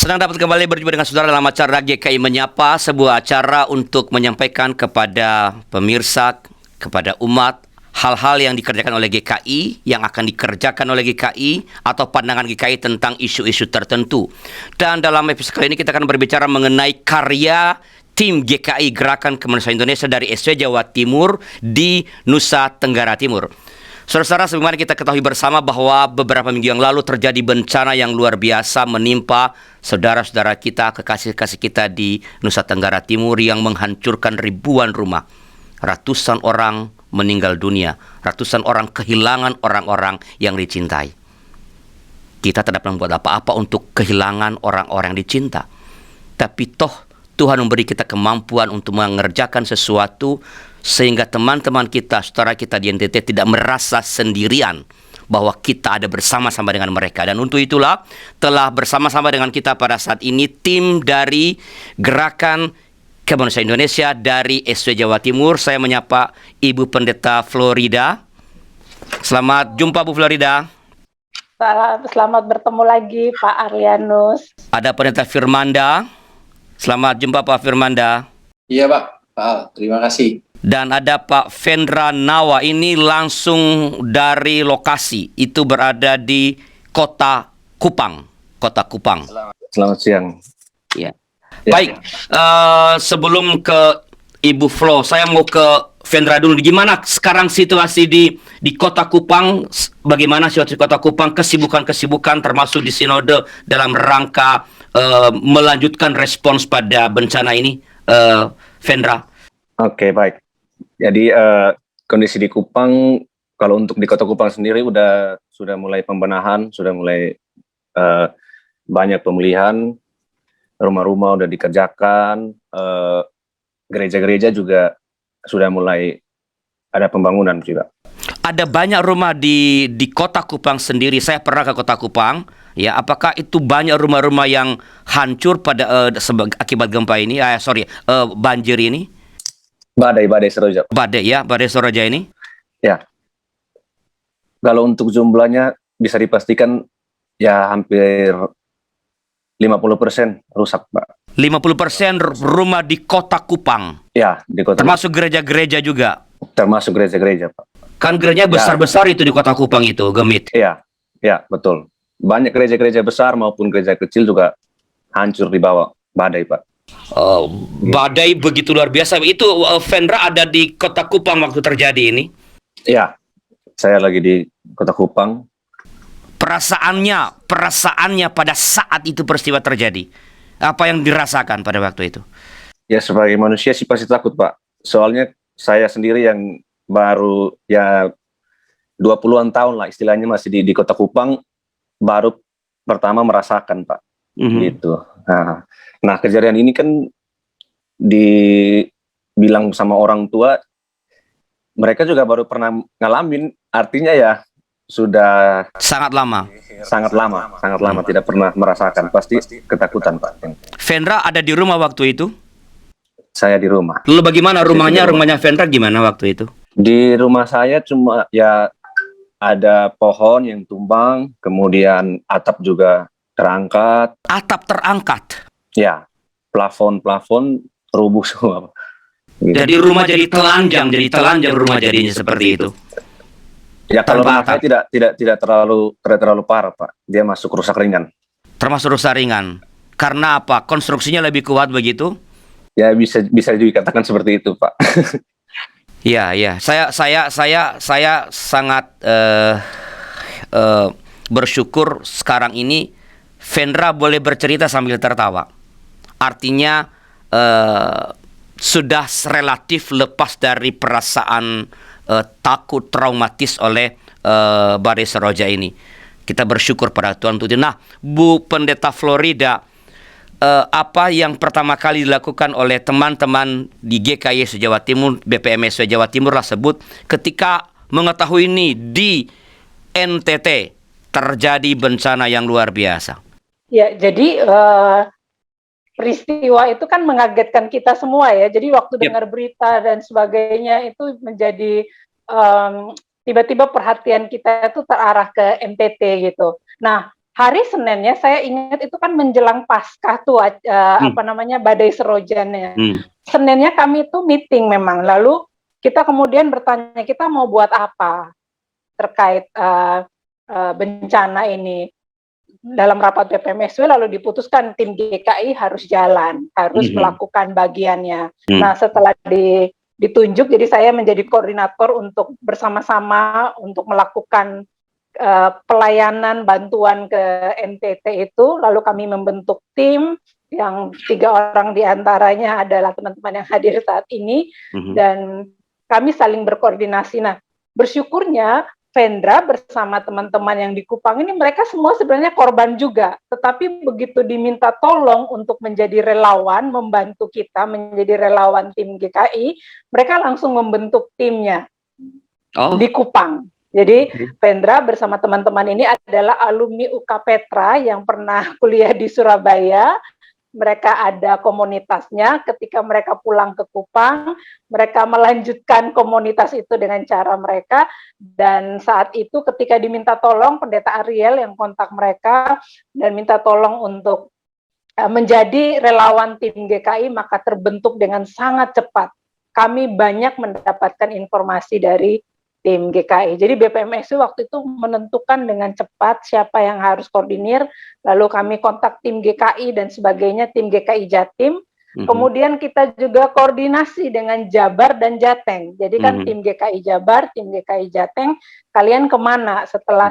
Senang dapat kembali berjumpa dengan saudara dalam acara GKI Menyapa, sebuah acara untuk menyampaikan kepada pemirsa, kepada umat, hal-hal yang dikerjakan oleh GKI, yang akan dikerjakan oleh GKI, atau pandangan GKI tentang isu-isu tertentu. Dan dalam episode kali ini kita akan berbicara mengenai karya tim GKI Gerakan Kemanusiaan Indonesia dari SW Jawa Timur di Nusa Tenggara Timur. Saudara-saudara, sebagaimana kita ketahui bersama bahwa beberapa minggu yang lalu terjadi bencana yang luar biasa menimpa saudara-saudara kita, kekasih-kekasih kita di Nusa Tenggara Timur yang menghancurkan ribuan rumah. Ratusan orang meninggal dunia, ratusan orang kehilangan orang-orang yang dicintai. Kita tidak membuat apa-apa untuk kehilangan orang-orang yang dicinta. Tapi toh Tuhan memberi kita kemampuan untuk mengerjakan sesuatu sehingga teman-teman kita, saudara kita di NTT tidak merasa sendirian bahwa kita ada bersama-sama dengan mereka. Dan untuk itulah telah bersama-sama dengan kita pada saat ini tim dari Gerakan Kemanusiaan Indonesia dari SW Jawa Timur. Saya menyapa Ibu Pendeta Florida. Selamat jumpa Bu Florida. Selamat bertemu lagi Pak Arlianus. Ada Pendeta Firmanda. Selamat jumpa Pak Firmanda. Iya Pak, terima kasih. Dan ada Pak Vendra Nawa, ini langsung dari lokasi, itu berada di Kota Kupang. Kota Kupang. Selamat siang. Ya. Baik, sebelum ke Ibu Flo, saya mau ke Vendra dulu. Gimana sekarang situasi di Kota Kupang? Bagaimana situasi Kota Kupang? Kesibukan-kesibukan termasuk di sinode dalam rangka melanjutkan respons pada bencana ini, Vendra. Oke, baik. Jadi kondisi di Kupang, kalau untuk di Kota Kupang sendiri sudah mulai pembenahan, sudah mulai banyak pemulihan, rumah-rumah udah dikerjakan, gereja-gereja juga sudah mulai ada pembangunan juga. Ada banyak rumah di Kota Kupang sendiri. Saya pernah ke Kota Kupang. Ya, apakah itu banyak rumah-rumah yang hancur pada akibat gempa ini? Banjir ini? Badai Seroja. Badai Seroja ini? Ya. Kalau untuk jumlahnya bisa dipastikan ya hampir 50% rusak, Pak. 50% rumah di Kota Kupang? Ya, di Kota. Termasuk gereja-gereja juga? Termasuk gereja-gereja, Pak. Kan gerejanya besar-besar itu di Kota Kupang itu, Gemit. Iya, betul. Banyak gereja-gereja besar maupun gereja kecil juga hancur di bawah badai, Pak. Badai begitu luar biasa. Itu Vendra ada di Kota Kupang waktu terjadi ini? Iya, saya lagi di Kota Kupang. Perasaannya pada saat itu peristiwa terjadi, apa yang dirasakan pada waktu itu? Ya, sebagai manusia sih pasti takut, Pak. Soalnya saya sendiri yang baru ya 20-an tahun lah istilahnya masih di Kota Kupang, baru pertama merasakan, Pak. Gitu. Nah, kejadian ini kan dibilang sama orang tua, mereka juga baru pernah ngalamin, artinya ya sudah sangat lama tidak pernah merasakan, pasti ketakutan, Pak. Vendra ada di rumah waktu itu? Saya di rumah. Lalu bagaimana rumahnya Vendra gimana waktu itu? Di rumah saya cuma ya ada pohon yang tumbang, kemudian atap juga terangkat. Atap terangkat? Ya, plafon rubuh semua. Gitu. Jadi rumah jadi telanjang rumah jadinya seperti itu. Ya, kalau rumah saya tidak terlalu parah, Pak. Dia masuk rusak ringan. Termasuk rusak ringan. Karena apa? Konstruksinya lebih kuat begitu? Ya, bisa dikatakan seperti itu, Pak. Ya. Saya sangat bersyukur sekarang ini Vendra boleh bercerita sambil tertawa. Artinya sudah relatif lepas dari perasaan takut, traumatis oleh badai Seroja ini. Kita bersyukur pada Tuhan untuk itu. Nah, Bu Pendeta Florida, apa yang pertama kali dilakukan oleh teman-teman di GKI Jawa Timur, BPMS Jawa Timur lah sebut, ketika mengetahui ini di NTT terjadi bencana yang luar biasa? Ya, jadi peristiwa itu kan mengagetkan kita semua ya. Jadi waktu dengar berita dan sebagainya itu menjadi tiba-tiba perhatian kita itu terarah ke NTT gitu. Nah, hari Seninnya saya ingat itu kan menjelang Paskah tuh badai serojannya. Seninnya kami itu meeting memang, lalu kita kemudian bertanya kita mau buat apa terkait bencana ini. Dalam rapat BPMSW lalu diputuskan tim GKI harus jalan, harus melakukan bagiannya. Nah, setelah ditunjuk, jadi saya menjadi koordinator untuk bersama-sama untuk melakukan pelayanan bantuan ke NTT itu, lalu kami membentuk tim yang 3 orang diantaranya adalah teman-teman yang hadir saat ini, dan kami saling berkoordinasi. Nah, bersyukurnya Vendra bersama teman-teman yang di Kupang ini mereka semua sebenarnya korban juga, tetapi begitu diminta tolong untuk menjadi relawan, membantu kita menjadi relawan tim GKI, mereka langsung membentuk timnya di Kupang. Jadi Vendra bersama teman-teman ini adalah alumni UK Petra yang pernah kuliah di Surabaya. Mereka ada komunitasnya, ketika mereka pulang ke Kupang, mereka melanjutkan komunitas itu dengan cara mereka, dan saat itu ketika diminta tolong, Pendeta Ariel yang kontak mereka, dan minta tolong untuk menjadi relawan tim GKI, maka terbentuk dengan sangat cepat. Kami banyak mendapatkan informasi dari tim GKI. Jadi BPMSW waktu itu menentukan dengan cepat siapa yang harus koordinir, lalu kami kontak tim GKI dan sebagainya, tim GKI Jatim. Kemudian kita juga koordinasi dengan Jabar dan Jateng. Jadi kan tim GKI Jabar, tim GKI Jateng, kalian kemana? Setelah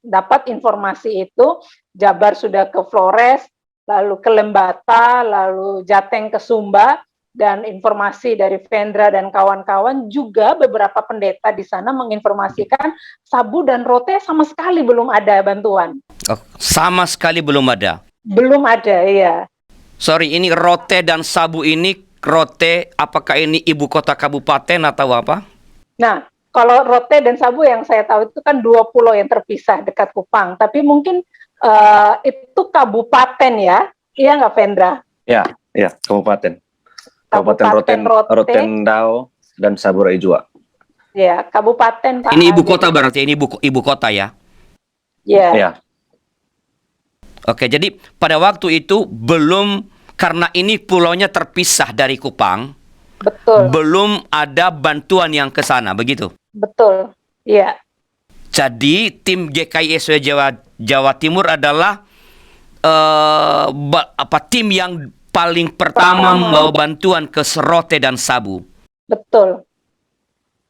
dapat informasi itu, Jabar sudah ke Flores, lalu ke Lembata, lalu Jateng ke Sumba, dan informasi dari Vendra dan kawan-kawan juga beberapa pendeta di sana menginformasikan sabu dan rote sama sekali belum ada bantuan. Oh, sama sekali belum ada? Belum ada, iya. Sorry, ini rote dan sabu ini, rote apakah ini ibu kota kabupaten atau apa? Nah, kalau rote dan sabu yang saya tahu itu kan 2 pulau yang terpisah dekat Kupang, tapi mungkin itu kabupaten ya, iya nggak Vendra? Ya, kabupaten. Kabupaten Rotendao dan Saburai Jua. Ya, kabupaten Pak. Ini ibu kota berarti, ini ibu kota ya? Ya. Oke, jadi pada waktu itu belum, karena ini pulaunya terpisah dari Kupang. Betul. Belum ada bantuan yang ke sana, begitu? Betul, iya. Jadi tim GKI Jawa Timur adalah tim yang paling pertama membawa bantuan ke Rote dan Sabu. Betul.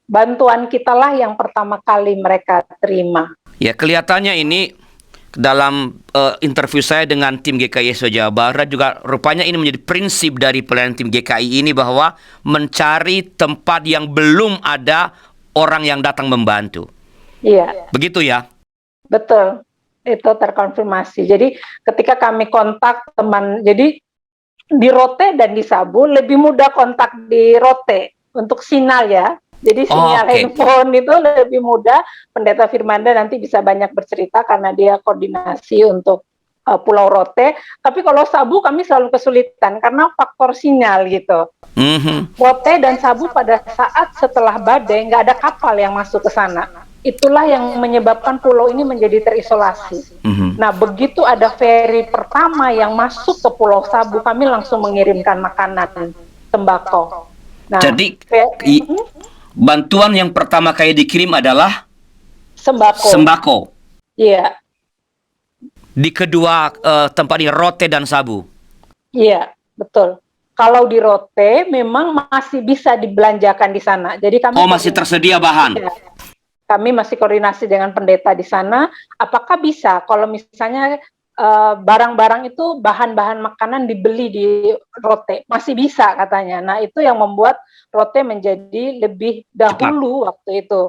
Bantuan kita lah yang pertama kali mereka terima. Ya, kelihatannya ini dalam interview saya dengan tim GKI Jawa Barat juga rupanya ini menjadi prinsip dari pelayanan tim GKI ini, bahwa mencari tempat yang belum ada orang yang datang membantu. Iya. Begitu ya? Betul. Itu terkonfirmasi. Jadi ketika kami kontak teman, jadi di Rote dan di Sabu lebih mudah kontak di Rote untuk sinyal ya. Jadi sinyal handphone itu lebih mudah. Pendeta Firmanda nanti bisa banyak bercerita karena dia koordinasi untuk Pulau Rote. Tapi kalau Sabu kami selalu kesulitan karena faktor sinyal gitu. Rote dan Sabu pada saat setelah badai nggak ada kapal yang masuk ke sana. Itulah yang menyebabkan pulau ini menjadi terisolasi. Nah, begitu ada ferry pertama yang masuk ke Pulau Sabu, kami langsung mengirimkan makanan, sembako. Nah, jadi bantuan yang pertama kali dikirim adalah sembako. Iya. Di kedua tempat di Rote dan Sabu. Iya, betul. Kalau di Rote memang masih bisa dibelanjakan di sana. Jadi kami masih tersedia bahan. Ya. Kami masih koordinasi dengan pendeta di sana, apakah bisa kalau misalnya barang-barang itu bahan-bahan makanan dibeli di Rote, masih bisa katanya. Nah, itu yang membuat Rote menjadi lebih dahulu waktu itu.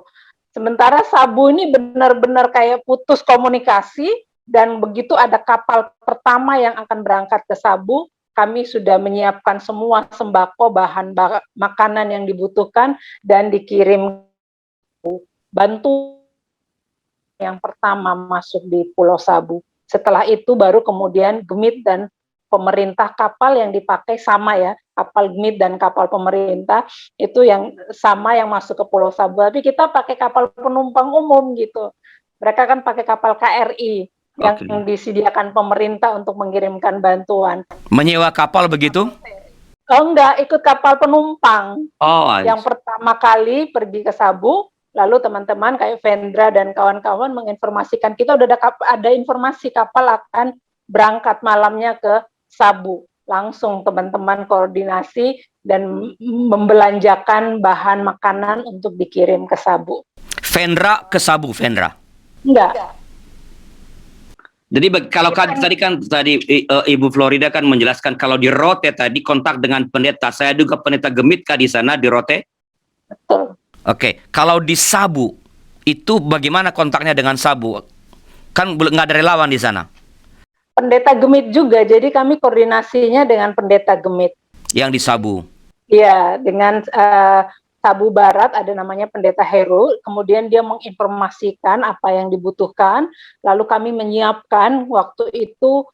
Sementara Sabu ini benar-benar kayak putus komunikasi, dan begitu ada kapal pertama yang akan berangkat ke Sabu, kami sudah menyiapkan semua sembako, bahan makanan yang dibutuhkan, dan dikirim bantu yang pertama masuk di Pulau Sabu. Setelah itu baru kemudian Gemit dan pemerintah, kapal yang dipakai sama ya, kapal Gemit dan kapal pemerintah itu yang sama yang masuk ke Pulau Sabu. Tapi kita pakai kapal penumpang umum gitu. Mereka kan pakai kapal KRI. yang disediakan pemerintah untuk mengirimkan bantuan. Menyewa kapal begitu? Oh enggak, ikut kapal penumpang. Oh, yang pertama kali pergi ke Sabu, lalu teman-teman kayak Vendra dan kawan-kawan menginformasikan kita udah ada informasi kapal akan berangkat malamnya ke Sabu. Langsung teman-teman koordinasi dan membelanjakan bahan makanan untuk dikirim ke Sabu. Vendra ke Sabu, Vendra? Enggak. Jadi kalau tadi Ibu Florida kan menjelaskan kalau di Rote tadi kontak dengan pendeta. Saya duga pendeta Gemitkah di sana di Rote? Betul. Oke, kalau di Sabu itu bagaimana kontaknya dengan Sabu? Kan nggak ada relawan di sana. Pendeta Gemit juga, jadi kami koordinasinya dengan pendeta Gemit. Yang di Sabu? Iya, dengan Sabu Barat ada namanya pendeta Heru, kemudian dia menginformasikan apa yang dibutuhkan, lalu kami menyiapkan waktu itu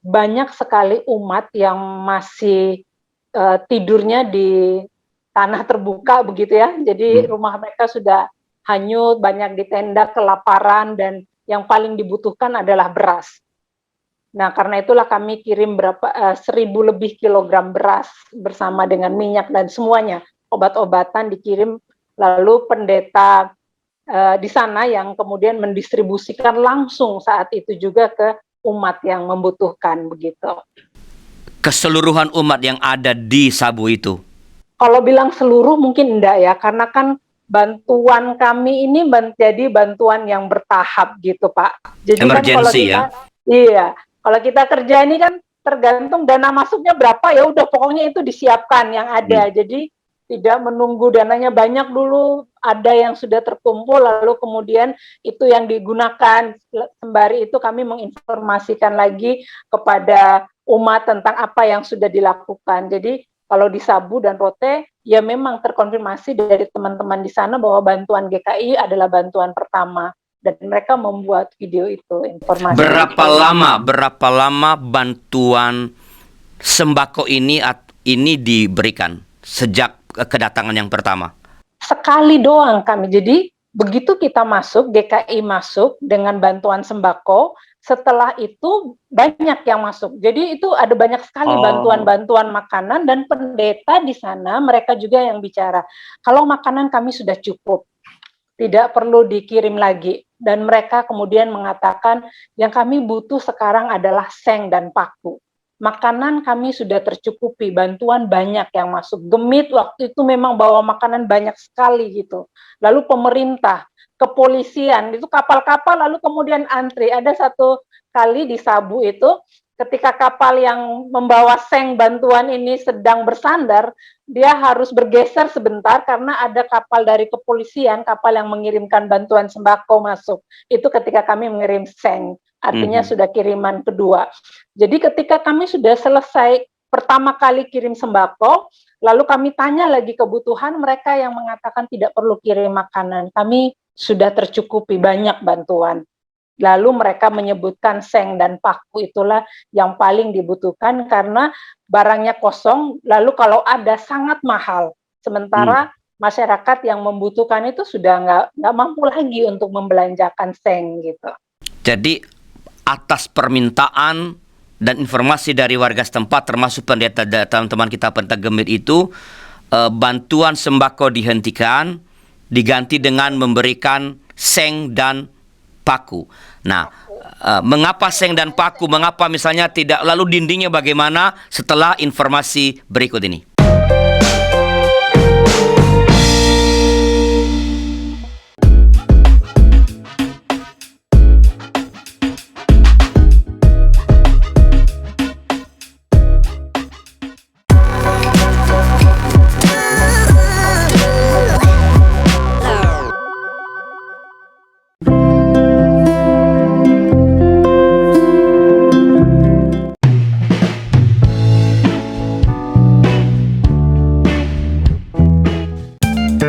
banyak sekali umat yang masih tidurnya di tanah terbuka begitu ya, jadi rumah mereka sudah hanyut, banyak di tenda, kelaparan, dan yang paling dibutuhkan adalah beras. Nah, karena itulah kami kirim 1.000 lebih kilogram beras bersama dengan minyak dan semuanya, obat-obatan dikirim, lalu pendeta di sana yang kemudian mendistribusikan langsung saat itu juga ke umat yang membutuhkan begitu. Keseluruhan umat yang ada di Sabu itu? Kalau bilang seluruh mungkin enggak ya, karena kan bantuan kami ini jadi bantuan yang bertahap gitu Pak. Jadi emergency kan kalau kita, iya, kalau kita kerja ini kan tergantung dana masuknya berapa, ya udah pokoknya itu disiapkan yang ada. Jadi tidak menunggu dananya banyak dulu, ada yang sudah terkumpul lalu kemudian itu yang digunakan. Sembari itu kami menginformasikan lagi kepada umat tentang apa yang sudah dilakukan. Jadi kalau di Sabu dan Rote, ya memang terkonfirmasi dari teman-teman di sana bahwa bantuan GKI adalah bantuan pertama. Dan mereka membuat video itu, informasi. Berapa lama bantuan sembako ini diberikan sejak kedatangan yang pertama? Sekali doang kami. Jadi begitu kita masuk, GKI masuk dengan bantuan sembako, setelah itu banyak yang masuk. Jadi itu ada banyak sekali bantuan-bantuan makanan, dan pendeta di sana mereka juga yang bicara. Kalau makanan kami sudah cukup, tidak perlu dikirim lagi. Dan mereka kemudian mengatakan yang kami butuh sekarang adalah seng dan paku. Makanan kami sudah tercukupi, bantuan banyak yang masuk. Gemit waktu itu memang bawa makanan banyak sekali gitu. Lalu pemerintah, kepolisian, itu kapal-kapal lalu kemudian antri. Ada satu kali di Sabu itu, ketika kapal yang membawa seng bantuan ini sedang bersandar, dia harus bergeser sebentar karena ada kapal dari kepolisian, kapal yang mengirimkan bantuan sembako masuk. Itu ketika kami mengirim seng, artinya sudah kiriman kedua. Jadi ketika kami sudah selesai pertama kali kirim sembako, lalu kami tanya lagi kebutuhan, mereka yang mengatakan tidak perlu kirim makanan. Kami sudah tercukupi banyak bantuan. Lalu mereka menyebutkan seng dan paku itulah yang paling dibutuhkan karena barangnya kosong, lalu kalau ada sangat mahal. Sementara masyarakat yang membutuhkan itu sudah nggak mampu lagi untuk membelanjakan seng gitu. Jadi atas permintaan dan informasi dari warga setempat termasuk pendeta teman-teman kita pendeta Gemit itu, bantuan sembako dihentikan diganti dengan memberikan seng dan paku. Nah, mengapa seng dan paku? Mengapa misalnya tidak? Lalu dindingnya bagaimana setelah informasi berikut ini?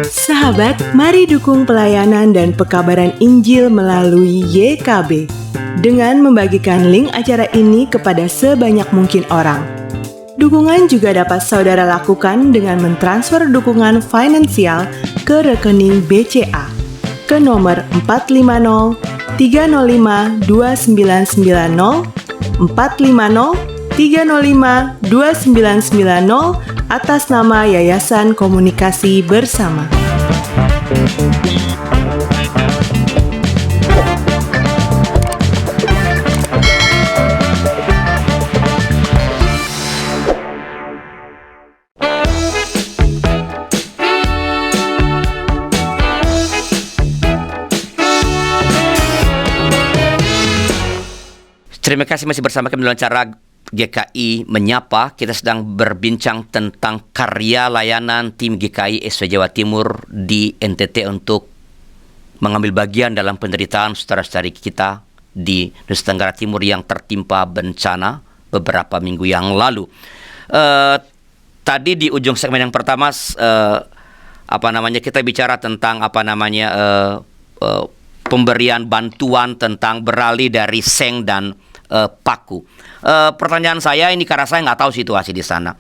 Sahabat, mari dukung pelayanan dan pekabaran Injil melalui YKB dengan membagikan link acara ini kepada sebanyak mungkin orang. Dukungan juga dapat saudara lakukan dengan mentransfer dukungan finansial ke rekening BCA ke nomor 450 305 2990, 450 305 2990 atas nama Yayasan Komunikasi Bersama. Terima kasih masih bersama kami dalam acara GKI Menyapa. Kita sedang berbincang tentang karya layanan tim GKI SW Jawa Timur di NTT untuk mengambil bagian dalam penderitaan saudara-saudari kita di Nusa Tenggara Timur yang tertimpa bencana beberapa minggu yang lalu. Tadi di ujung segmen yang pertama kita bicara tentang pemberian bantuan tentang beralih dari seng dan paku. Pertanyaan saya ini karena saya nggak tahu situasi di sana.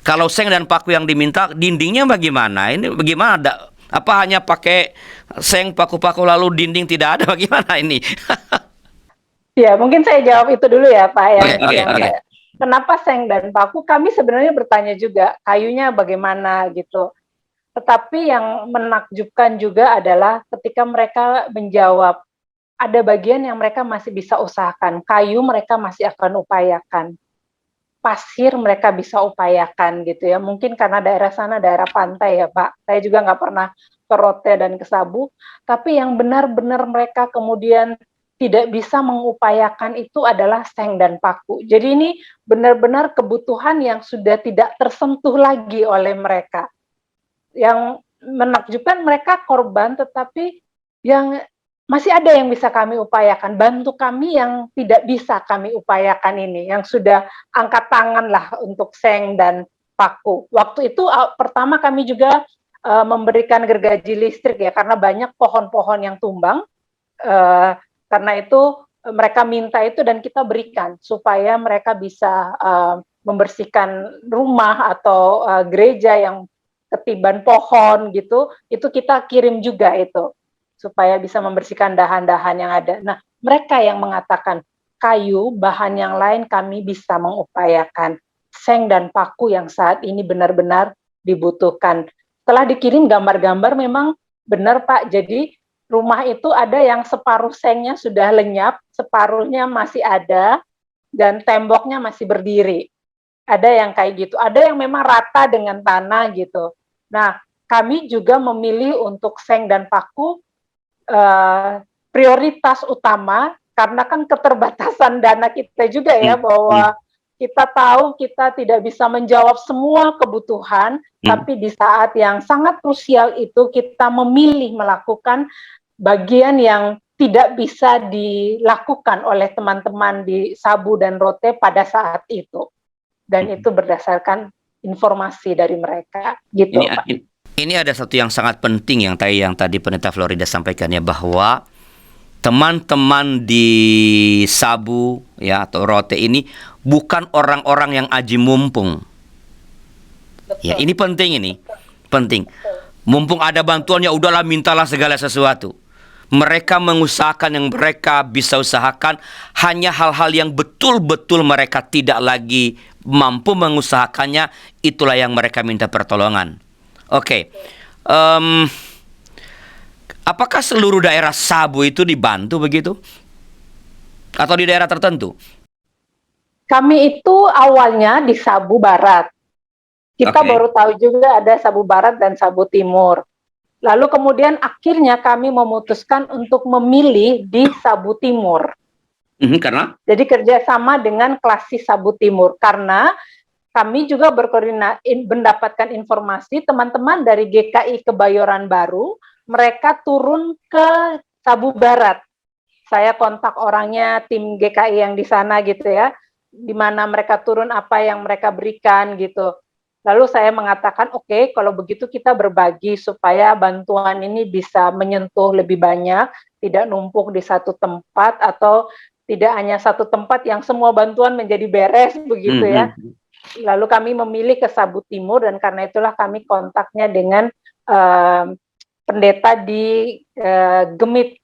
Kalau seng dan paku yang diminta, dindingnya bagaimana? Ini bagaimana? Apa hanya pakai seng, paku-paku lalu dinding tidak ada? Bagaimana ini? Ya, mungkin saya jawab itu dulu ya, Pak. Okay. Kenapa seng dan paku? Kami sebenarnya bertanya juga, kayunya bagaimana gitu. Tetapi yang menakjubkan juga adalah ketika mereka menjawab, ada bagian yang mereka masih bisa usahakan. Kayu mereka masih akan upayakan. Pasir mereka bisa upayakan gitu ya. Mungkin karena daerah sana daerah pantai ya Pak. Saya juga nggak pernah ke Rote dan ke Sabu. Tapi yang benar-benar mereka kemudian tidak bisa mengupayakan itu adalah seng dan paku. Jadi ini benar-benar kebutuhan yang sudah tidak tersentuh lagi oleh mereka. Yang menakjubkan mereka korban, tetapi yang masih ada yang bisa kami upayakan, bantu kami yang tidak bisa kami upayakan ini, yang sudah angkat tangan lah untuk seng dan paku. Waktu itu pertama kami juga memberikan gergaji listrik ya, karena banyak pohon-pohon yang tumbang, karena itu mereka minta itu dan kita berikan, supaya mereka bisa membersihkan rumah atau gereja yang ketiban pohon gitu, itu kita kirim juga itu, supaya bisa membersihkan dahan-dahan yang ada. Nah, mereka yang mengatakan kayu, bahan yang lain kami bisa mengupayakan. Seng dan paku yang saat ini benar-benar dibutuhkan. Setelah dikirim gambar-gambar memang benar Pak, jadi rumah itu ada yang separuh sengnya sudah lenyap, separuhnya masih ada, dan temboknya masih berdiri. Ada yang kayak gitu, ada yang memang rata dengan tanah gitu. Nah, kami juga memilih untuk seng dan paku prioritas utama karena kan keterbatasan dana kita juga ya, bahwa kita tahu kita tidak bisa menjawab semua kebutuhan, tapi di saat yang sangat krusial itu kita memilih melakukan bagian yang tidak bisa dilakukan oleh teman-teman di Sabu dan Rote pada saat itu, dan itu berdasarkan informasi dari mereka gitu Pak. Ini ada satu yang sangat penting yang tadi Pendeta Florida sampaikan ya, bahwa teman-teman di Sabu ya atau Rote ini bukan orang-orang yang aji mumpung. Betul. Ya, ini penting penting. Mumpung ada bantuan ya udahlah mintalah segala sesuatu. Mereka mengusahakan yang mereka bisa usahakan, hanya hal-hal yang betul-betul mereka tidak lagi mampu mengusahakannya, itulah yang mereka minta pertolongan. Oke. Apakah seluruh daerah Sabu itu dibantu begitu? Atau di daerah tertentu? Kami itu awalnya di Sabu Barat. Kita baru tahu juga ada Sabu Barat dan Sabu Timur. Lalu kemudian akhirnya kami memutuskan untuk memilih di Sabu Timur. Karena? Jadi kerjasama dengan Klasis Sabu Timur. Karena kami juga berkoordinasi, mendapatkan informasi teman-teman dari GKI Kebayoran Baru, mereka turun ke Sabu Barat. Saya kontak orangnya, tim GKI yang di sana gitu ya, di mana mereka turun, apa yang mereka berikan gitu. Lalu saya mengatakan, oke, kalau begitu kita berbagi supaya bantuan ini bisa menyentuh lebih banyak, tidak numpuk di satu tempat, atau tidak hanya satu tempat yang semua bantuan menjadi beres begitu ya. Lalu kami memilih ke Sabu Timur, dan karena itulah kami kontaknya dengan pendeta di Gemit,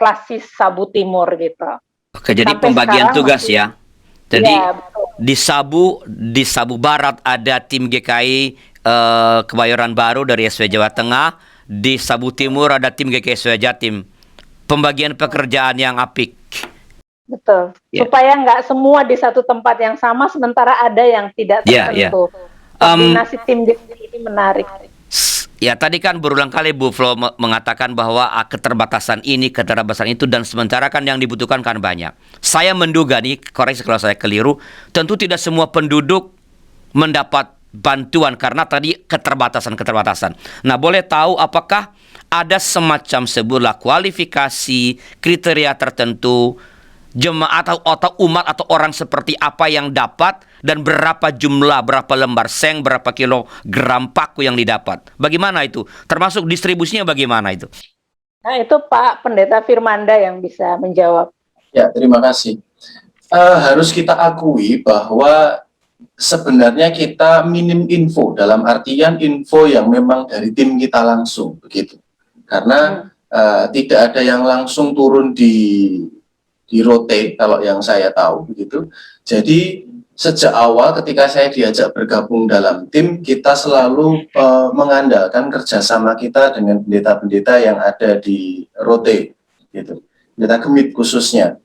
klasis Sabu Timur gitu. Oke, jadi Sampai pembagian sekarang tugas masih- ya. Jadi Iya, betul. di Sabu Barat ada tim GKI Kebayoran Baru dari SW Jawa Tengah, di Sabu Timur ada tim GKI SW Jatim. Pembagian pekerjaan yang apik. Betul. Ya. Supaya nggak semua di satu tempat yang sama, sementara ada yang tidak Ya, ya. tersentuh. Koordinasi tim ini menarik. Ya, tadi kan berulang kali Bu Flo mengatakan bahwa keterbatasan ini, keterbatasan itu, dan sementara kan yang dibutuhkan kan banyak. Saya menduga nih, koreksi kalau saya keliru, tentu tidak semua penduduk mendapat bantuan karena tadi keterbatasan. Nah, boleh tahu apakah ada semacam sebuah kualifikasi, kriteria tertentu, jemaat atau umat atau orang seperti apa yang dapat, dan berapa jumlah, berapa lembar seng, berapa kilogram paku yang didapat. Bagaimana itu? Termasuk distribusinya bagaimana itu? Nah, itu Pak Pendeta Firmanda yang bisa menjawab. Ya, terima kasih. Harus kita akui bahwa sebenarnya kita minim info, dalam artian info yang memang dari tim kita langsung, begitu. Karena tidak ada yang langsung turun di rotate, kalau yang saya tahu, begitu. Jadi sejak awal ketika saya diajak bergabung dalam tim, kita selalu mengandalkan kerjasama kita dengan pendeta-pendeta yang ada di rotate, gitu. Pendeta Gemit khususnya.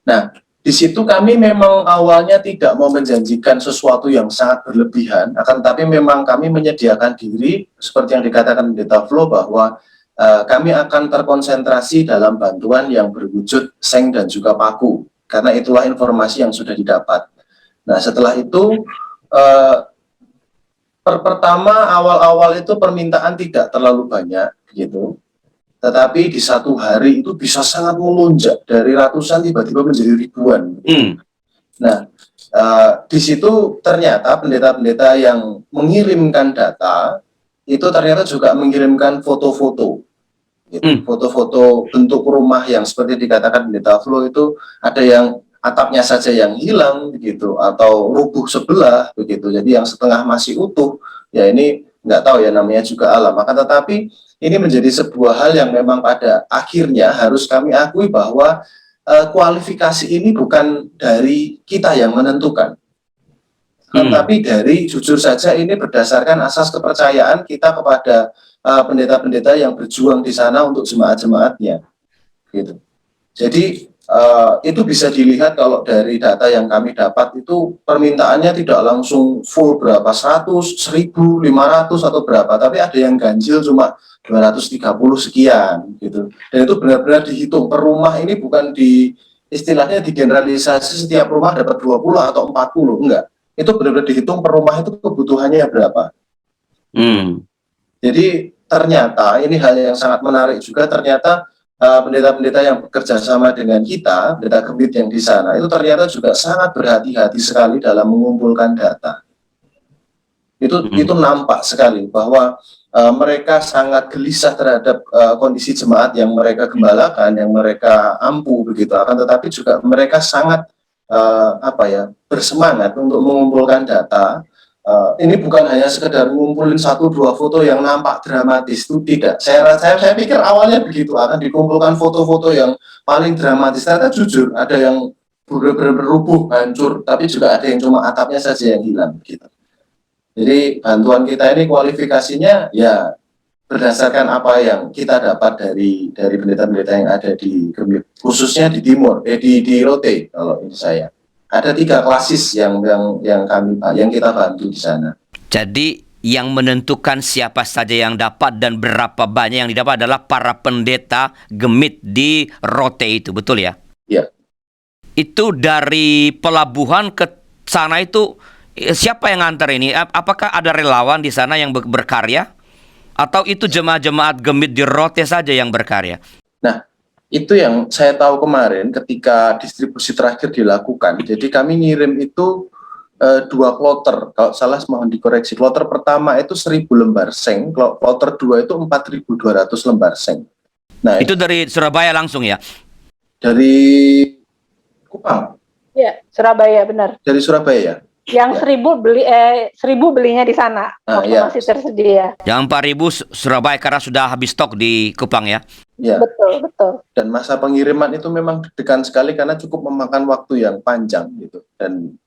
Nah, di situ kami memang awalnya tidak mau menjanjikan sesuatu yang sangat berlebihan, akan tapi memang kami menyediakan diri, seperti yang dikatakan Pendeta Flo, bahwa kami akan terkonsentrasi dalam bantuan yang berwujud seng dan juga paku, karena itulah informasi yang sudah didapat. Nah, setelah itu pertama awal-awal itu permintaan tidak terlalu banyak gitu, tetapi di satu hari itu bisa sangat melonjak dari ratusan tiba-tiba menjadi ribuan. Nah, di situ ternyata pendeta-pendeta yang mengirimkan data itu ternyata juga mengirimkan foto-foto, gitu. Foto-foto bentuk rumah yang seperti dikatakan Pendeta Flo, itu ada yang atapnya saja yang hilang begitu, atau rubuh sebelah begitu, jadi yang setengah masih utuh, ya ini nggak tahu ya, namanya juga alam. Akan tetapi ini menjadi sebuah hal yang memang pada akhirnya harus kami akui bahwa kualifikasi ini bukan dari kita yang menentukan, tetapi dari, jujur saja, ini berdasarkan asas kepercayaan kita kepada pendeta-pendeta yang berjuang di sana untuk jemaat-jemaatnya, gitu. Jadi itu bisa dilihat kalau dari data yang kami dapat itu permintaannya tidak langsung full berapa, 100, 1.000, 500 atau berapa, tapi ada yang ganjil cuma 230 sekian gitu. Dan itu benar-benar dihitung per rumah, ini bukan di istilahnya digeneralisasi setiap rumah dapat 20 atau 40, enggak. Itu benar-benar dihitung per rumah itu kebutuhannya berapa. Jadi ternyata ini hal yang sangat menarik juga, ternyata pendeta-pendeta yang bekerja sama dengan kita, pendeta Gemit yang di sana, itu ternyata juga sangat berhati-hati sekali dalam mengumpulkan data. Itu nampak sekali bahwa mereka sangat gelisah terhadap kondisi jemaat yang mereka gembalakan, yang mereka ampu begitu. Akan tetapi juga mereka sangat bersemangat untuk mengumpulkan data. Ini bukan hanya sekedar ngumpulin 1-2 foto yang nampak dramatis, itu tidak. Saya pikir awalnya begitu, akan dikumpulkan foto-foto yang paling dramatis. Ternyata jujur ada yang benar-benar rubuh, hancur, tapi juga ada yang cuma atapnya saja yang hilang, gitu. Jadi bantuan kita ini kualifikasinya ya berdasarkan apa yang kita dapat dari pendeta-pendeta yang ada di Gemit, khususnya di Timur, di Rote. Kalau ini saya ada 3 klasis yang kita bantu di sana. Jadi yang menentukan siapa saja yang dapat dan berapa banyak yang didapat adalah para pendeta Gemit di Rote itu, betul ya? Iya. Itu dari pelabuhan ke sana itu siapa yang nganter ini? Apakah ada relawan di sana yang berkarya? Atau itu jemaat-jemaat Gemit di Rote saja yang berkarya? Nah, itu yang saya tahu kemarin ketika distribusi terakhir dilakukan. Jadi kami ngirim itu 2 kloter, kalau salah mohon dikoreksi. Kloter pertama itu 1.000 lembar seng, kloter 2 itu 4.200 lembar seng. Nah, itu dari Surabaya langsung ya? Dari Kupang. Ya, Surabaya benar. Dari Surabaya. Yang 1.000 belinya di sana, waktu ya. masih tersedia. Yang 4.000 Surabaya karena sudah habis stok di Kupang ya? Ya. Betul, betul. Dan masa pengiriman itu memang deg-degan sekali karena cukup memakan waktu yang panjang gitu. Dan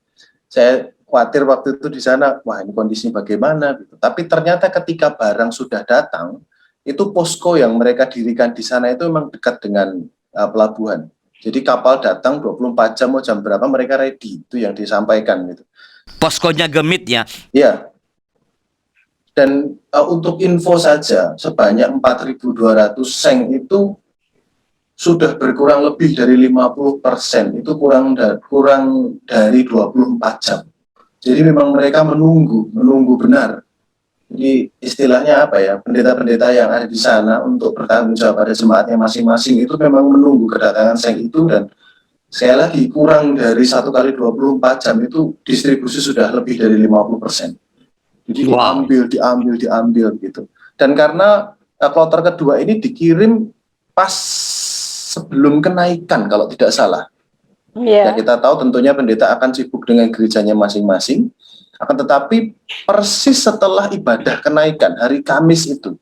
saya khawatir waktu itu di sana, wah ini kondisi bagaimana gitu. Tapi ternyata ketika barang sudah datang, itu posko yang mereka dirikan di sana itu memang dekat dengan pelabuhan. Jadi kapal datang 24 jam mau jam berapa mereka ready, itu yang disampaikan gitu. Poskonya Gemit ya. Iya. Dan untuk info saja, sebanyak 4.200 seng itu sudah berkurang lebih dari 50%, itu kurang dari 24 jam. Jadi memang mereka menunggu benar. Jadi istilahnya apa ya, pendeta-pendeta yang ada di sana untuk bertanggung jawab pada jemaatnya masing-masing itu memang menunggu kedatangan seng itu, dan sekali lagi kurang dari 1 kali 24 jam itu distribusi sudah lebih dari 50%. Jadi diambil gitu. Dan karena kloter kedua ini dikirim pas sebelum kenaikan kalau tidak salah. Yeah. Ya, kita tahu tentunya pendeta akan sibuk dengan gerejanya masing-masing. Akan tetapi persis setelah ibadah kenaikan hari Kamis itu,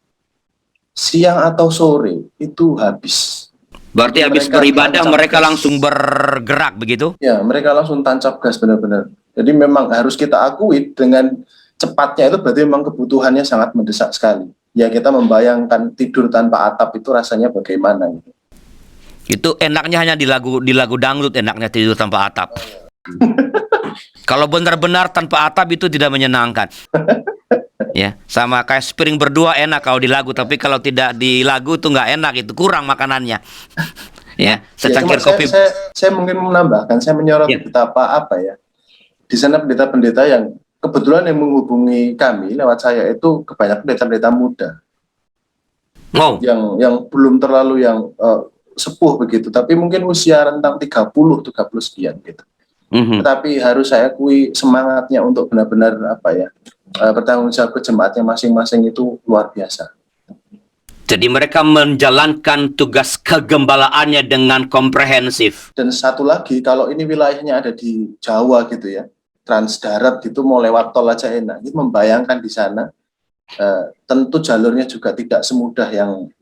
siang atau sore itu habis. Berarti habis beribadah mereka langsung bergerak begitu? Ya, mereka langsung tancap gas benar-benar. Jadi memang harus kita akui dengan cepatnya itu berarti memang kebutuhannya sangat mendesak sekali. Ya kita membayangkan tidur tanpa atap itu rasanya bagaimana gitu. Itu enaknya hanya di lagu dangdut, enaknya tidur tanpa atap. Kalau benar-benar tanpa atap itu tidak menyenangkan. Ya, sama kayak Spring berdua enak kalau di lagu, tapi kalau tidak di lagu tuh nggak enak, itu kurang makanannya. Ya, secangkir kopi. Saya mungkin menambahkan, saya menyoroti betapa apa ya. Di sana pendeta-pendeta yang kebetulan yang menghubungi kami lewat saya itu kebanyakan pendeta-pendeta muda. Oh. Yang belum terlalu yang sepuh begitu, tapi mungkin usia rentang 30 sekian gitu. Tetapi harus saya akui semangatnya untuk benar-benar apa ya, bertanggung jawab ke jemaatnya masing-masing itu luar biasa. Jadi mereka menjalankan tugas kegembalaannya dengan komprehensif. Dan satu lagi, kalau ini wilayahnya ada di Jawa gitu ya, transdarat gitu, mau lewat tol aja enak. Ini membayangkan di sana, tentu jalurnya juga tidak semudah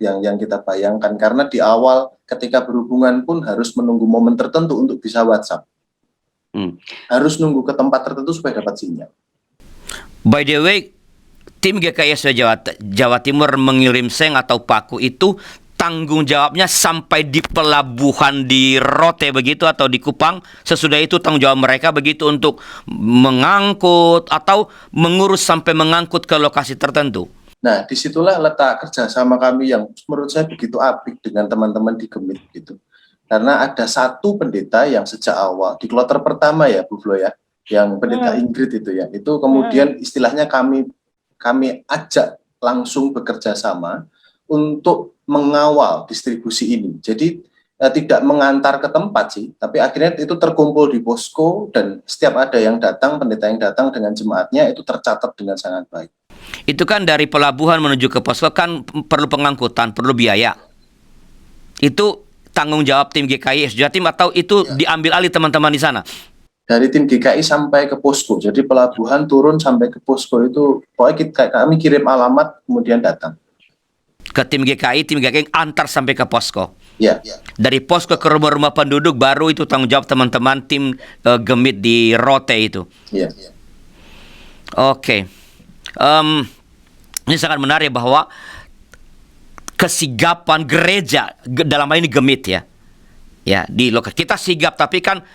yang kita bayangkan, karena di awal ketika berhubungan pun harus menunggu momen tertentu untuk bisa WhatsApp. Harus nunggu ke tempat tertentu supaya dapat sinyal. By the way, tim GKIS Jawa Timur mengirim seng atau paku itu tanggung jawabnya sampai di pelabuhan di Rote begitu atau di Kupang. Sesudah itu tanggung jawab mereka begitu untuk mengangkut atau mengurus sampai mengangkut ke lokasi tertentu. Nah, disitulah letak kerjasama kami yang menurut saya begitu apik dengan teman-teman di Gemit gitu. Karena ada satu pendeta yang sejak awal di kloter pertama ya Bu Flo ya, yang pendeta Ingrid itu ya, itu kemudian istilahnya kami ajak langsung bekerja sama untuk mengawal distribusi ini. Jadi tidak mengantar ke tempat sih, tapi akhirnya itu terkumpul di posko, dan setiap ada yang datang, pendeta yang datang dengan jemaatnya itu tercatat dengan sangat baik. Itu kan dari pelabuhan menuju ke posko kan perlu pengangkutan, perlu biaya. Itu tanggung jawab tim GKI Jatim atau itu diambil alih teman-teman di sana? Dari tim GKI sampai ke posko, jadi pelabuhan turun sampai ke posko itu, pokoknya kami kirim alamat kemudian datang. Ke tim GKI antar sampai ke posko. Ya. Dari posko ke rumah-rumah penduduk baru itu tanggung jawab teman-teman tim Gemit di Rote itu. Iya. Oke. Ini sangat menarik bahwa kesigapan gereja dalam hal ini Gemit ya. Ya, di lokal kita sigap, tapi kan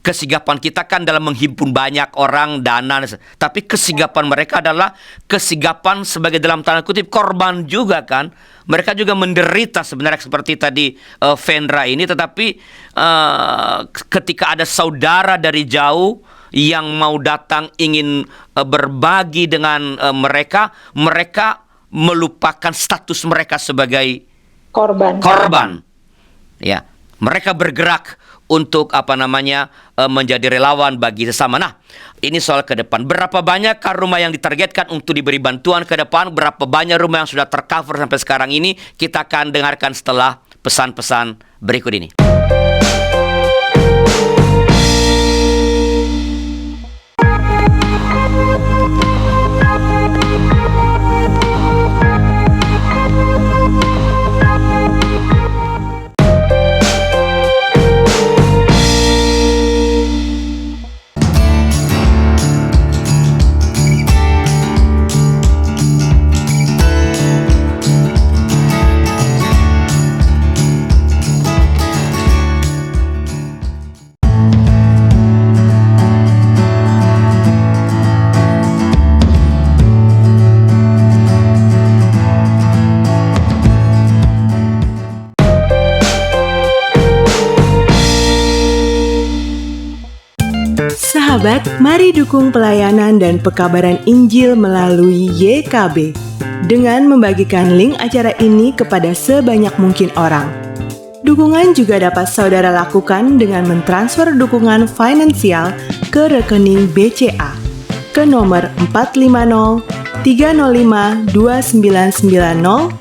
kesigapan kita kan dalam menghimpun banyak orang, dana, tapi kesigapan mereka adalah kesigapan sebagai dalam tanda kutip korban juga kan. Mereka juga menderita sebenarnya seperti tadi Vendra ini, tetapi ketika ada saudara dari jauh yang mau datang ingin berbagi dengan mereka melupakan status mereka sebagai korban. Ya, mereka bergerak untuk menjadi relawan bagi sesama. Nah, ini soal ke depan. Berapa banyakkah rumah yang ditargetkan untuk diberi bantuan ke depan? Berapa banyak rumah yang sudah tercover sampai sekarang ini? Kita akan dengarkan setelah pesan-pesan berikut ini. Sahabat, mari dukung pelayanan dan pekabaran Injil melalui YKB dengan membagikan link acara ini kepada sebanyak mungkin orang. Dukungan juga dapat saudara lakukan dengan mentransfer dukungan finansial ke rekening BCA ke nomor 450 305 2990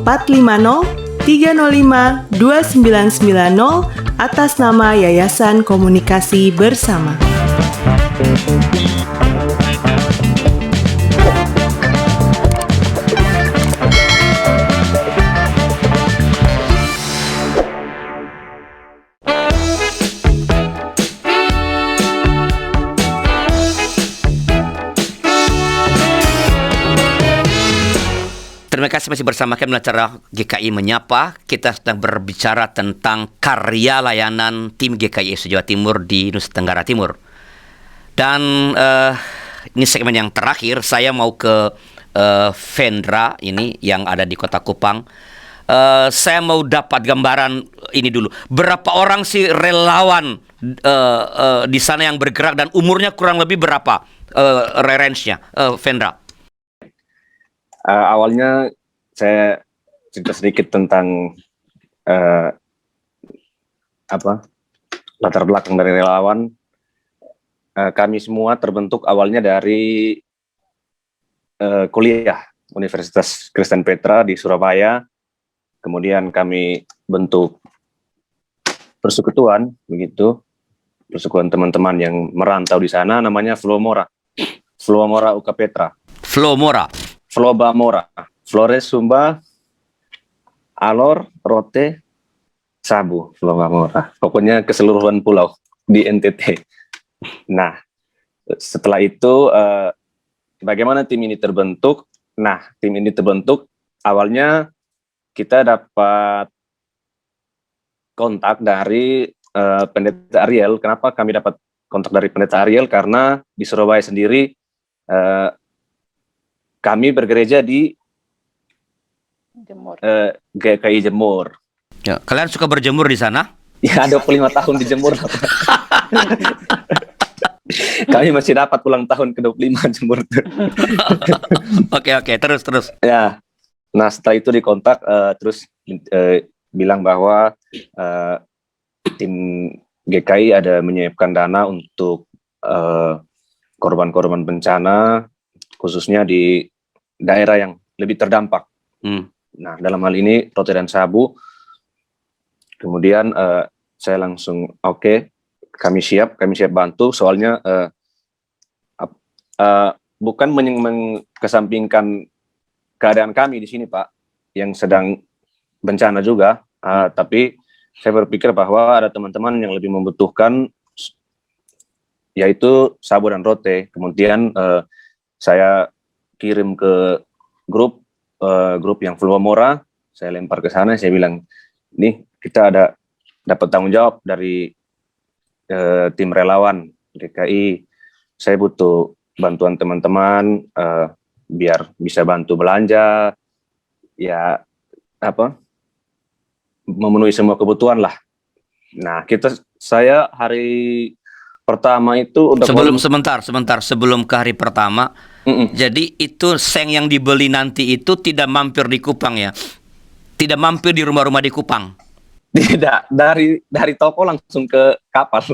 450 305 2990 atas nama Yayasan Komunikasi Bersama. Terima kasih masih bersama kami dalam acara GKI Menyapa. Kita sedang berbicara tentang karya layanan tim GKI Jawa Timur di Nusa Tenggara Timur. Dan ini segmen yang terakhir, saya mau ke Vendra ini yang ada di Kota Kupang. Saya mau dapat gambaran ini dulu. Berapa orang sih relawan di sana yang bergerak dan umurnya kurang lebih berapa range-nya, Vendra? Awalnya saya cerita sedikit tentang latar belakang dari relawan. Kami semua terbentuk awalnya dari kuliah Universitas Kristen Petra di Surabaya. Kemudian kami bentuk persekutuan, begitu, persekutuan teman-teman yang merantau di sana, namanya Flomora UK Petra. Flobamora, Flores Sumba, Alor, Rote, Sabu, Flobamora. Pokoknya keseluruhan pulau di NTT. Nah, setelah itu bagaimana tim ini terbentuk? Nah, tim ini terbentuk awalnya kita dapat kontak dari Pendeta Ariel. Kenapa kami dapat kontak dari Pendeta Ariel? Karena di Surabaya sendiri kami bergereja di GKI Jemur. Ya, kalian suka berjemur di sana? Ya, 25 tahun di Jemur. Kami masih dapat ulang tahun ke-25 Jemur. Oke, terus. Ya, nah setelah itu dikontak, terus bilang bahwa tim GKI ada menyiapkan dana untuk korban-korban bencana, khususnya di daerah yang lebih terdampak. Nah, dalam hal ini Rote dan Sabu. Kemudian saya langsung oke, kami siap bantu. Soalnya bukan mengesampingkan keadaan kami di sini, Pak, yang sedang bencana juga. Tapi saya berpikir bahwa ada teman-teman yang lebih membutuhkan, yaitu Sabu dan Rote. Kemudian saya kirim ke grup yang Flomora, saya lempar ke sana, saya bilang, nih kita ada dapat tanggung jawab dari tim relawan GKI, saya butuh bantuan teman-teman biar bisa bantu belanja, ya memenuhi semua kebutuhan lah. Nah, saya hari pertama itu udah sebentar sebelum ke hari pertama. Jadi itu seng yang dibeli nanti itu tidak mampir di Kupang ya? Tidak mampir di rumah-rumah di Kupang? Tidak, dari toko langsung ke kapal.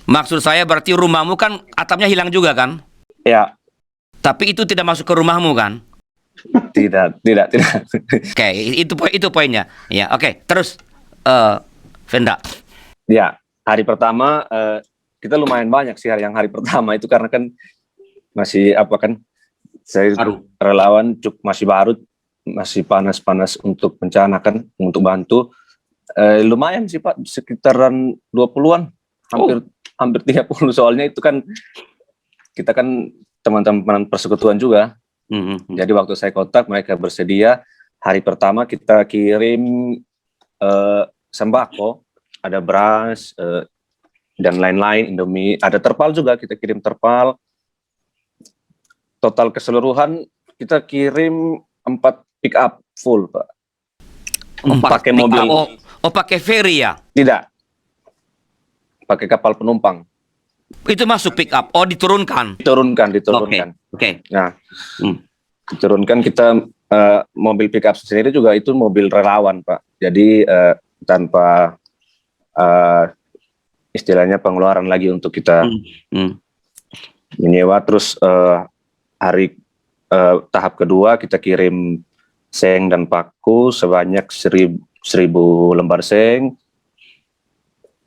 Maksud saya berarti rumahmu kan atapnya hilang juga kan? Ya. Tapi itu tidak masuk ke rumahmu kan? Tidak. Oke, itu poinnya. Ya, oke. Terus Vendra. Ya, hari pertama kita lumayan banyak sih hari pertama itu, karena kan masih saya relawan masih baru, masih panas untuk bencana kan, untuk bantu. Lumayan sih Pak, sekitaran 20-an, hampir 30, soalnya itu kan kita kan teman-teman persekutuan juga. Jadi waktu saya kontak mereka bersedia. Hari pertama kita kirim sembako, ada beras dan lain-lain, Indomie, ada terpal juga, kita kirim terpal. Total keseluruhan kita kirim 4 pick up full, Pak. Pakai mobil. Pakai ferry ya? Tidak. Pakai kapal penumpang. Itu masuk pick up. Oh, diturunkan. Diturunkan. Oke. Nah, diturunkan kita mobil pick up sendiri juga itu mobil relawan, Pak. Jadi tanpa istilahnya pengeluaran lagi untuk kita menyewa. Terus tahap kedua kita kirim seng dan paku sebanyak 1.000 lembar seng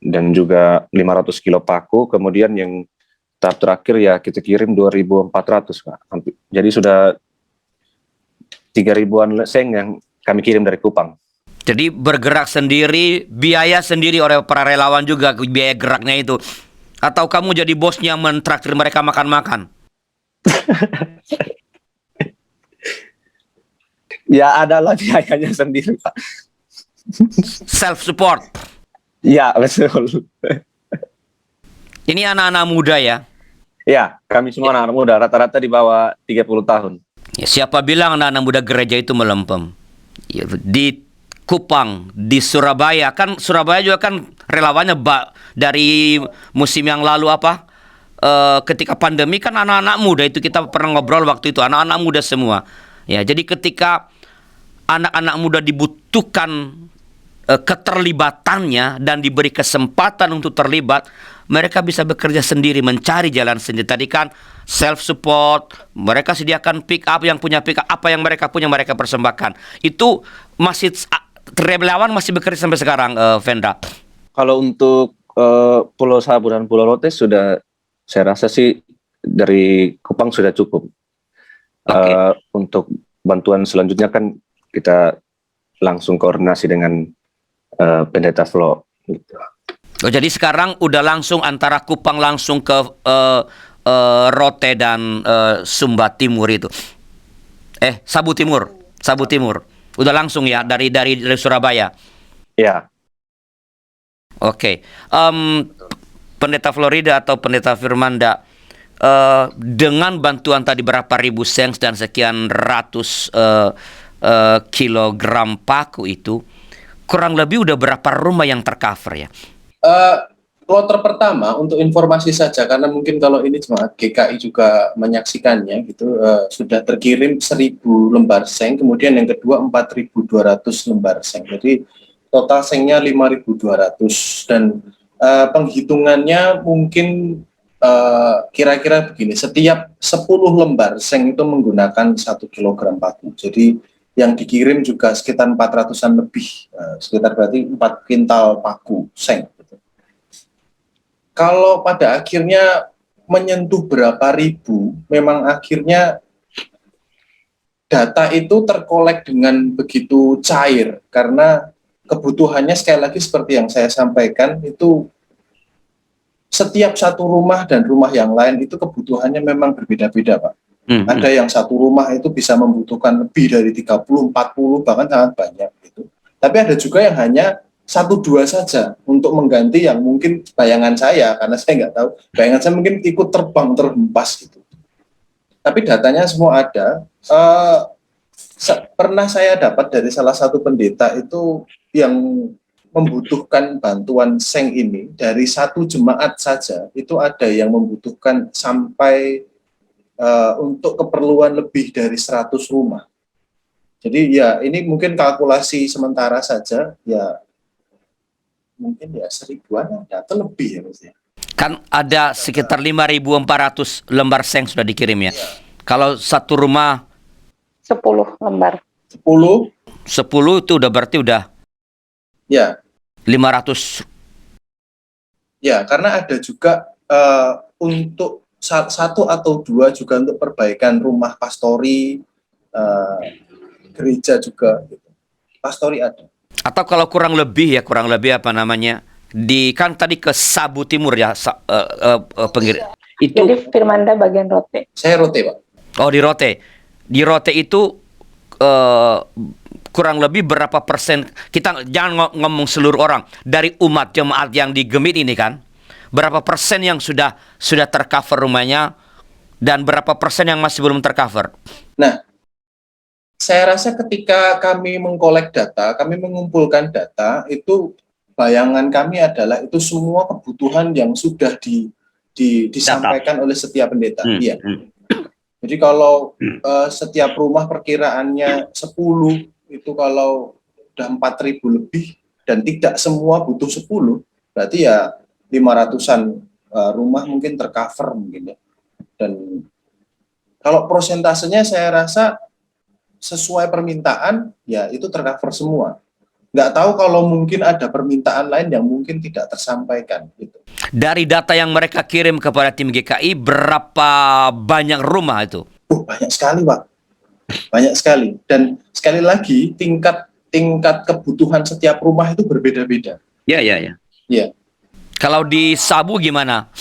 dan juga 500 kilo paku. Kemudian yang tahap terakhir ya kita kirim 2.400, Pak. Jadi sudah 3.000-an seng yang kami kirim dari Kupang. Jadi bergerak sendiri, biaya sendiri oleh para relawan juga, biaya geraknya itu. Atau kamu jadi bosnya mentraktir mereka makan-makan? Ya adalah biayanya sendiri, Pak. Self support. Ya, betul. Ini anak-anak muda ya. Ya, kami semua anak muda, rata-rata di bawah 30 tahun. Ya, siapa bilang anak-anak muda gereja itu melempem? Ya, di Kupang, di Surabaya, kan Surabaya juga kan relawannya dari musim yang lalu ketika pandemi kan anak-anak muda itu, kita pernah ngobrol waktu itu, anak-anak muda semua. Ya, jadi ketika anak-anak muda dibutuhkan keterlibatannya dan diberi kesempatan untuk terlibat, mereka bisa bekerja sendiri, mencari jalan sendiri. Tadi kan self support, mereka sediakan pick up, yang punya pick up, apa yang mereka punya mereka persembahkan. Itu masih relawan masih bekerja sampai sekarang, Vendra. Kalau untuk Pulau Sabu dan Pulau Rote sudah, saya rasa sih dari Kupang sudah cukup. Untuk bantuan selanjutnya kan kita langsung koordinasi dengan Pendeta Flo gitu. Oh, jadi sekarang udah langsung antara Kupang langsung ke Rote dan Sumba Timur itu. Sabu Timur. Udah langsung ya dari Surabaya. Ya. Oke. Pendeta Florida atau Pendeta Firmanda, dengan bantuan tadi berapa ribu seng dan sekian ratus kilogram paku itu, kurang lebih udah berapa rumah yang tercover ya? Kloter pertama, untuk informasi saja, karena mungkin kalau ini jemaat GKI juga menyaksikannya gitu, sudah terkirim 1.000 lembar seng, kemudian yang kedua 4.200 lembar seng. Jadi total sengnya 5.200, dan penghitungannya mungkin kira-kira begini, setiap 10 lembar seng itu menggunakan 1 kilogram paku. Jadi yang dikirim juga sekitar 400-an lebih, sekitar berarti 4 kintal paku seng. Gitu. Kalau pada akhirnya menyentuh berapa ribu, memang akhirnya data itu terkolek dengan begitu cair, karena kebutuhannya sekali lagi seperti yang saya sampaikan, itu setiap satu rumah dan rumah yang lain itu kebutuhannya memang berbeda-beda, Pak. Ada yang satu rumah itu bisa membutuhkan lebih dari 30, 40, bahkan sangat banyak gitu. Tapi ada juga yang hanya 1-2 saja untuk mengganti yang mungkin bayangan saya, karena saya nggak tahu, bayangan saya mungkin ikut terbang terhempas gitu. Tapi datanya semua ada. Pernah saya dapat dari salah satu pendeta itu yang membutuhkan bantuan seng ini, dari satu jemaat saja itu ada yang membutuhkan sampai untuk keperluan lebih dari 100 rumah. Jadi ya ini mungkin kalkulasi sementara saja, ya mungkin ya 1.000-an atau lebih ya maksudnya. Kan ada sekitar 5.400 lembar seng sudah dikirim ya. Kalau satu rumah 10 lembar. 10 itu udah berarti udah ya 500. Ya, karena ada juga untuk satu atau dua juga untuk perbaikan rumah pastori, gereja juga gitu. Pastori ada. Atau kalau kurang lebih apa namanya, kan tadi ke Sabu Timur ya, itu. Jadi Firmanda bagian Rote. Saya Rote, Pak. Oh, di Rote itu kurang lebih berapa persen, kita jangan ngomong seluruh orang, dari umat jemaat yang di Gemit ini kan, berapa persen yang sudah tercover rumahnya dan berapa persen yang masih belum tercover? Nah, saya rasa ketika kami mengkolek data, kami mengumpulkan data, itu bayangan kami adalah itu semua kebutuhan yang sudah disampaikan oleh setiap pendeta. Iya. Jadi kalau setiap rumah perkiraannya 10, itu kalau udah 4.000 lebih dan tidak semua butuh 10, berarti ya 500-an rumah mungkin tercover mungkin ya. Dan kalau prosentasenya saya rasa sesuai permintaan ya itu tercover semua. Nggak tahu kalau mungkin ada permintaan lain yang mungkin tidak tersampaikan gitu. Dari data yang mereka kirim kepada tim GKI, berapa banyak rumah itu? Banyak sekali, Pak. Banyak sekali. Dan sekali lagi tingkat kebutuhan setiap rumah itu berbeda-beda. Ya. Iya. Kalau di Sabu gimana?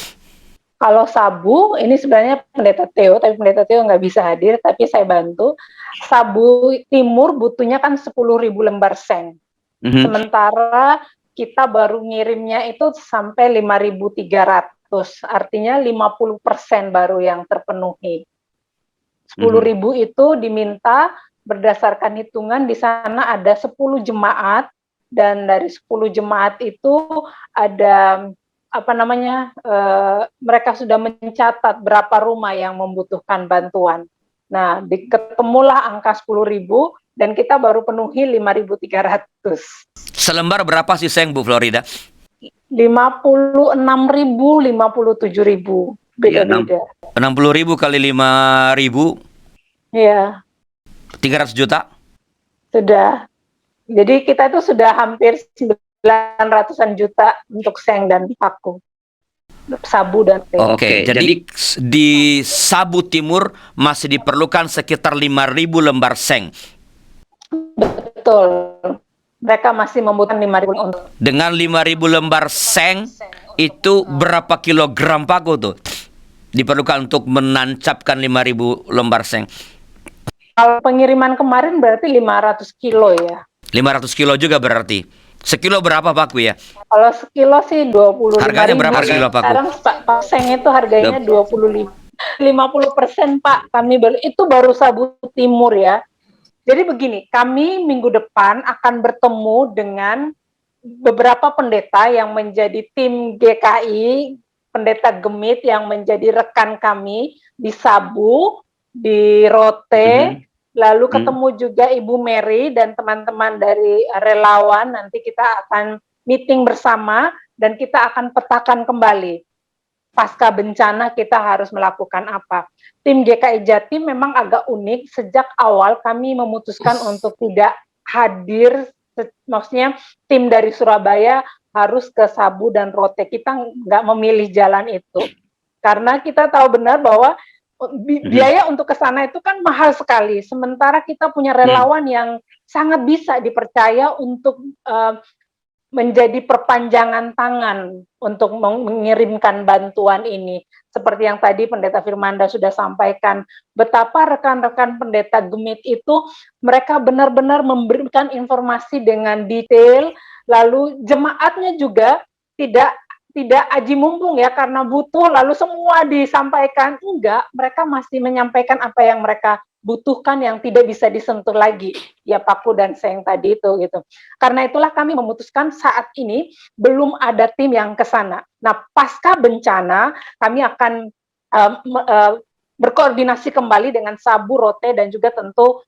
Kalau Sabu, ini sebenarnya Pendeta Theo, tapi Pendeta Theo nggak bisa hadir, tapi saya bantu. Sabu Timur butuhnya kan 10.000 lembar seng. Sementara kita baru ngirimnya itu sampai 5.300, artinya 50% baru yang terpenuhi. 10.000 itu diminta berdasarkan hitungan, di sana ada 10 jemaat, dan dari 10 jemaat itu ada mereka sudah mencatat berapa rumah yang membutuhkan bantuan. Nah, ketemulah angka 10.000 dan kita baru penuhi 5.300. Selembar berapa sih seng, Bu Florida? 56.000, 57.000, beda-beda. 60.000 kali 5.000? Iya. 300 juta? Sudah. Jadi kita itu sudah hampir 900-an juta untuk seng dan paku. Sabu dan teh. Oke, jadi di Sabu Timur masih diperlukan sekitar 5.000 lembar seng. Betul. Mereka masih membutuhkan 5.000 untuk. Dengan 5.000 lembar seng, itu berapa kilogram paku tuh diperlukan untuk menancapkan 5.000 lembar seng? Kalau pengiriman kemarin berarti 500 kilo ya. 500 kilo juga berarti. Sekilo berapa paku ya? Kalau sekilo sih 25.000. Harganya berapa sekilo paku? Sekarang Pak seng itu harganya 25. 50% Pak, kami baru Sabu Timur ya. Jadi begini, kami minggu depan akan bertemu dengan beberapa pendeta yang menjadi tim GKI, pendeta Gemit yang menjadi rekan kami di Sabu, di Rote, lalu ketemu juga Ibu Mary dan teman-teman dari relawan. Nanti kita akan meeting bersama dan kita akan petakan kembali pasca bencana kita harus melakukan apa. Tim GKI Jatim memang agak unik. Sejak awal kami memutuskan untuk tidak hadir, maksudnya tim dari Surabaya harus ke Sabu dan Rote. Kita nggak memilih jalan itu karena kita tahu benar bahwa biaya untuk ke sana itu kan mahal sekali. Sementara kita punya relawan yang sangat bisa dipercaya untuk menjadi perpanjangan tangan untuk mengirimkan bantuan ini. Seperti yang tadi Pendeta Firmanda sudah sampaikan, betapa rekan-rekan Pendeta Gemit itu mereka benar-benar memberikan informasi dengan detail, lalu jemaatnya juga tidak aji mumpung ya karena butuh lalu semua disampaikan. Enggak, mereka masih menyampaikan apa yang mereka butuhkan yang tidak bisa disentuh lagi, ya paku dan seng tadi itu gitu. Karena itulah kami memutuskan saat ini belum ada tim yang ke sana. Nah, pasca bencana kami akan berkoordinasi kembali dengan Sabu, Rote dan juga tentu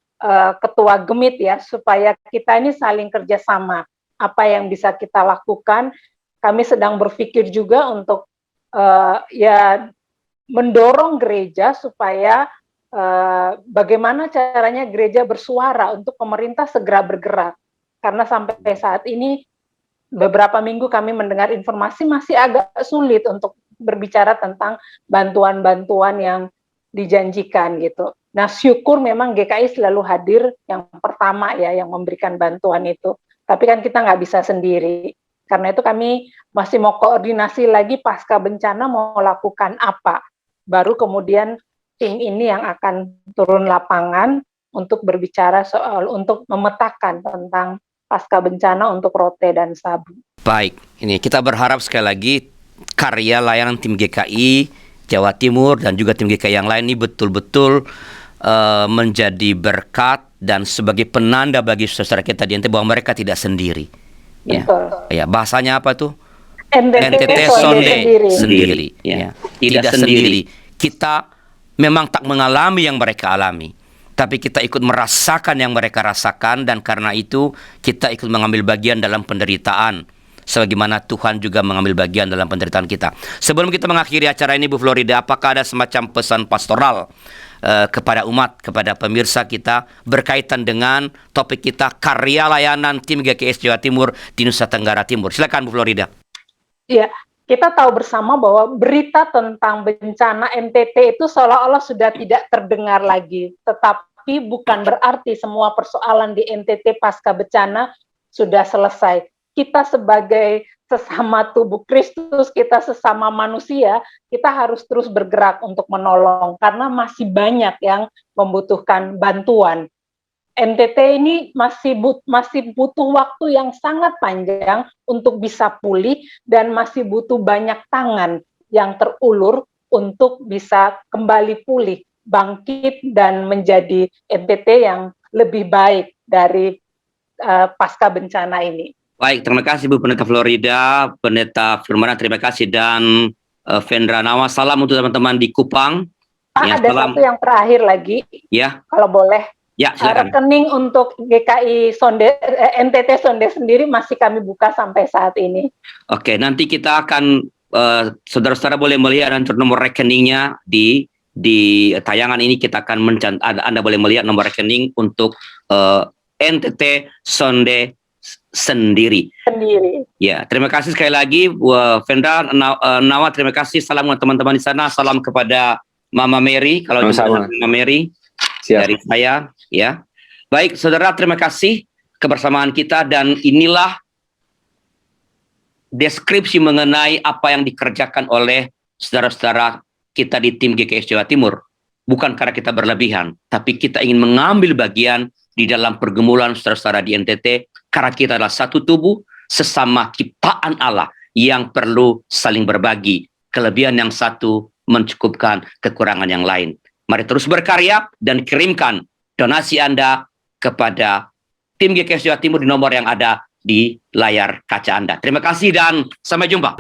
Ketua Gemit ya, supaya kita ini saling kerjasama. Apa yang bisa kita lakukan, kami sedang berpikir juga untuk ya mendorong gereja supaya bagaimana caranya gereja bersuara untuk pemerintah segera bergerak. Karena sampai saat ini beberapa minggu kami mendengar informasi masih agak sulit untuk berbicara tentang bantuan-bantuan yang dijanjikan gitu. Nah, syukur memang GKI selalu hadir yang pertama ya yang memberikan bantuan itu. Tapi kan kita nggak bisa sendiri. Karena itu kami masih mau koordinasi lagi pasca bencana mau lakukan apa. Baru kemudian tim ini yang akan turun lapangan untuk berbicara soal, untuk memetakan tentang pasca bencana untuk Rote dan Sabu. Baik, ini kita berharap sekali lagi karya layanan tim GKI Jawa Timur dan juga tim GKI yang lain ini betul-betul menjadi berkat dan sebagai penanda bagi saudara kita di NTT bahwa mereka tidak sendiri. Betul. Ya, bahasanya apa tuh? NTT Sonde sendiri. Ya. tidak sendiri. Kita memang tak mengalami yang mereka alami, tapi kita ikut merasakan yang mereka rasakan, dan karena itu kita ikut mengambil bagian dalam penderitaan, sebagaimana Tuhan juga mengambil bagian dalam penderitaan kita. Sebelum kita mengakhiri acara ini, Bu Florida, apakah ada semacam pesan pastoral kepada umat, kepada pemirsa kita berkaitan dengan topik kita, karya layanan tim GKS Jawa Timur di Nusa Tenggara Timur? Silakan Bu Florida. Iya, kita tahu bersama bahwa berita tentang bencana NTT itu seolah-olah sudah tidak terdengar lagi. Tetapi bukan berarti semua persoalan di NTT pasca bencana sudah selesai. Kita sebagai sesama tubuh Kristus, kita sesama manusia, kita harus terus bergerak untuk menolong karena masih banyak yang membutuhkan bantuan. NTT ini masih butuh waktu yang sangat panjang untuk bisa pulih, dan masih butuh banyak tangan yang terulur untuk bisa kembali pulih, bangkit, dan menjadi NTT yang lebih baik dari pasca bencana ini. Baik, terima kasih Bu Pendeta Florida, Pendeta Firmana, terima kasih, dan Vendra Nawa. Salam untuk teman-teman di Kupang. Pak, Ya, ada salam. satu yang terakhir lagi, Ya, kalau boleh. ya, silakan. Rekening untuk GKI NTT Sonde sendiri masih kami buka sampai saat ini. Oke, nanti kita akan saudara-saudara boleh melihat nanti nomor rekeningnya di tayangan ini. Kita akan Anda boleh melihat nomor rekening untuk NTT Sonde sendiri. Ya, terima kasih sekali lagi Vendra Nawa, terima kasih. Salam buat teman-teman di sana. Salam kepada Mama Mary, kalau Sama-sama. Mama Mary. Siap. Dari saya, ya. Baik, saudara, terima kasih kebersamaan kita, dan inilah deskripsi mengenai apa yang dikerjakan oleh saudara-saudara kita di tim GKS Jawa Timur. Bukan karena kita berlebihan, tapi kita ingin mengambil bagian di dalam pergumulan saudara-saudara di NTT, karena kita adalah satu tubuh, sesama ciptaan Allah yang perlu saling berbagi. Kelebihan yang satu mencukupkan kekurangan yang lain. Mari terus berkarya dan kirimkan donasi Anda kepada tim GKS Jawa Timur di nomor yang ada di layar kaca Anda. Terima kasih dan sampai jumpa.